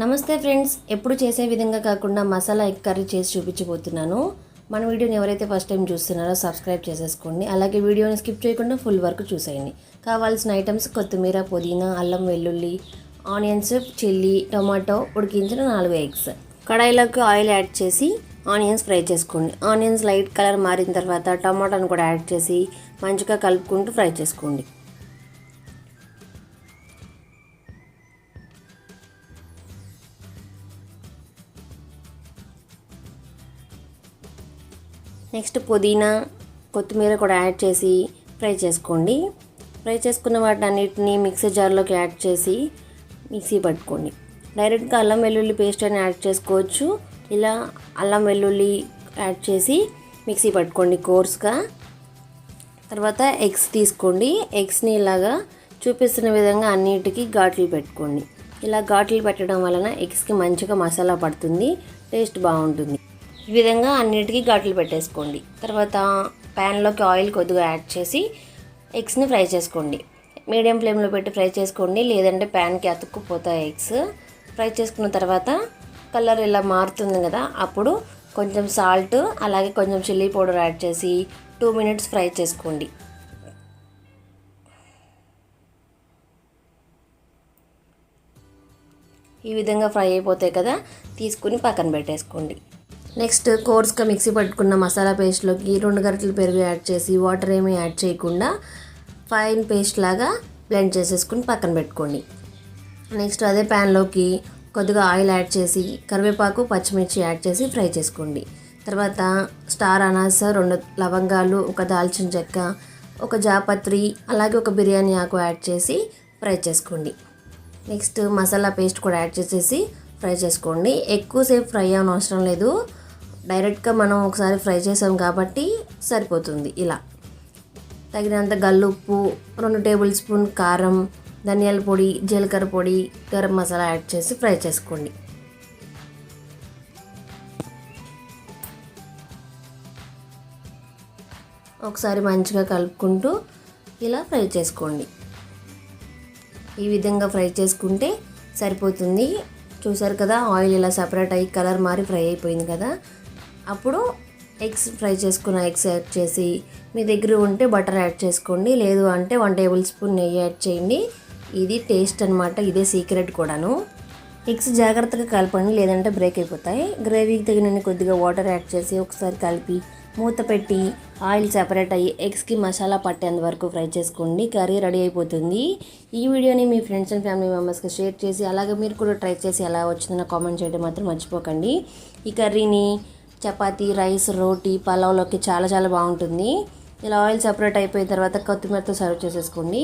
నమస్తే ఫ్రెండ్స్, ఎప్పుడు చేసే విధంగా కాకుండా మసాలా ఎగ్ కర్రీ చేసి చూపించబోతున్నాను. మన వీడియోని ఎవరైతే ఫస్ట్ టైం చూస్తున్నారో సబ్స్క్రైబ్ చేసేసుకోండి. అలాగే వీడియోని స్కిప్ చేయకుండా ఫుల్ వరకు చూసేయండి. కావాల్సిన ఐటమ్స్ కొత్తిమీర, పుదీనా, అల్లం వెల్లుల్లి, ఆనియన్స్, చిల్లీ, టొమాటో, ఉడికించిన 4 ఎగ్స్. కడాయిలోకి ఆయిల్ యాడ్ చేసి ఆనియన్స్ ఫ్రై చేసుకోండి. ఆనియన్స్ లైట్ కలర్ మారిన తర్వాత టమాటాను కూడా యాడ్ చేసి మంచిగా కలుపుకుంటూ ఫ్రై చేసుకోండి. నెక్స్ట్ పుదీనా, కొత్తిమీర కూడా యాడ్ చేసి ఫ్రై చేసుకోండి. ఫ్రై చేసుకున్న వాటినన్నిటిని మిక్సీ జార్లోకి యాడ్ చేసి మిక్సీ పట్టుకోండి. డైరెక్ట్గా అల్లం వెల్లుల్లి పేస్ట్ అని యాడ్ చేసుకోవచ్చు. ఇలా అల్లం వెల్లుల్లి యాడ్ చేసి మిక్సీ పట్టుకోండి కోర్స్గా. తర్వాత ఎగ్స్ తీసుకోండి. ఎగ్స్ని ఇలాగా చూపిస్తున్న విధంగా అన్నిటికీ ఘాట్లు పెట్టుకోండి. ఇలా ఘాట్లు పెట్టడం వలన ఎగ్స్కి మంచిగా మసాలా పడుతుంది, టేస్ట్ బాగుంటుంది. ఈ విధంగా అన్నిటికీ ఘాట్లు పెట్టేసుకోండి. తర్వాత ప్యాన్లోకి ఆయిల్ కొద్దిగా యాడ్ చేసి ఎగ్స్ని ఫ్రై చేసుకోండి. మీడియం ఫ్లేమ్లో పెట్టి ఫ్రై చేసుకోండి, లేదంటే ప్యాన్కి అతుక్కుపోతాయి ఎగ్స్. ఫ్రై చేసుకున్న తర్వాత కలర్ ఇలా మారుతుంది కదా, అప్పుడు కొంచెం సాల్ట్ అలాగే కొంచెం చిల్లీ పౌడర్ యాడ్ చేసి 2 మినిట్స్ ఫ్రై చేసుకోండి. ఈ విధంగా ఫ్రై అయిపోతాయి కదా, తీసుకుని పక్కన పెట్టేసుకోండి. నెక్స్ట్ కోర్స్గా మిక్సీ పట్టుకున్న మసాలా పేస్ట్లోకి 2 గరిటెలు పెరుగు యాడ్ చేసి వాటర్ ఏమీ యాడ్ చేయకుండా ఫైన్ పేస్ట్ లాగా బ్లెండ్ చేసేసుకుని పక్కన పెట్టుకోండి. నెక్స్ట్ అదే ప్యాన్లోకి కొద్దిగా ఆయిల్ యాడ్ చేసి కరివేపాకు, పచ్చిమిర్చి యాడ్ చేసి ఫ్రై చేసుకోండి. తర్వాత స్టార్ అనాస, 2 లవంగాలు, 1 దాల్చిన చెక్క, 1 జాపత్రి, అలాగే 1 బిర్యానీ ఆకు యాడ్ చేసి ఫ్రై చేసుకోండి. నెక్స్ట్ మసాలా పేస్ట్ కూడా యాడ్ చేసేసి ఫ్రై చేసుకోండి. ఎక్కువసేపు ఫ్రై అవ్వని అవసరం లేదు, డైరెక్ట్గా మనం ఒకసారి ఫ్రై చేసాం కాబట్టి సరిపోతుంది. ఇలా తగినంత గల్లుప్పు, 2 టేబుల్ స్పూన్ కారం, ధనియాల పొడి, జీలకర్ర పొడి, గరం మసాలా యాడ్ చేసి ఫ్రై చేసుకోండి. ఒకసారి మంచిగా కలుపుకుంటూ ఇలా ఫ్రై చేసుకోండి. ఈ విధంగా ఫ్రై చేసుకుంటే సరిపోతుంది. చూసారు కదా, ఆయిల్ ఇలా సపరేట్ అయ్యి కలర్ మారి ఫ్రై అయిపోయింది కదా. అప్పుడు ఎగ్స్ ఫ్రై చేసుకున్న ఎగ్స్ యాడ్ చేసి మీ దగ్గర ఉంటే బటర్ యాడ్ చేసుకోండి, లేదు అంటే 1 టేబుల్ స్పూన్ నెయ్యి యాడ్ చేయండి. ఇది టేస్ట్ అనమాట, ఇదే సీక్రెట్ కూడాను. ఎగ్స్ జాగ్రత్తగా కలపండి, లేదంటే బ్రేక్ అయిపోతాయి. గ్రేవీకి తగినన్ని కొద్దిగా వాటర్ యాడ్ చేసి ఒకసారి కలిపి మూత పెట్టి ఆయిల్ సెపరేట్ అయ్యి ఎగ్స్కి మసాలా పట్టేంత వరకు ఫ్రై చేసుకోండి. కర్రీ రెడీ అయిపోతుంది. ఈ వీడియోని మీ ఫ్రెండ్స్ అండ్ ఫ్యామిలీ మెంబర్స్కి షేర్ చేసి అలాగే మీరు కూడా ట్రై చేసి ఎలా వచ్చిందో కామెంట్ చేయడం మాత్రం మర్చిపోకండి. ఈ కర్రీని చపాతీ, రైస్, రోటీ, పలావ్లోకి చాలా బాగుంటుంది. ఇలా ఆయిల్ సెపరేట్ అయిపోయిన తర్వాత కొత్తిమీరతో సర్వ్ చేసేసుకోండి.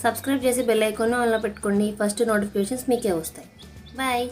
సబ్స్క్రైబ్ చేసి బెల్ ఐకాన్ ఆన్లో పెట్టుకోండి. ఫస్ట్ నోటిఫికేషన్స్ మీకే వస్తాయి. బాయ్.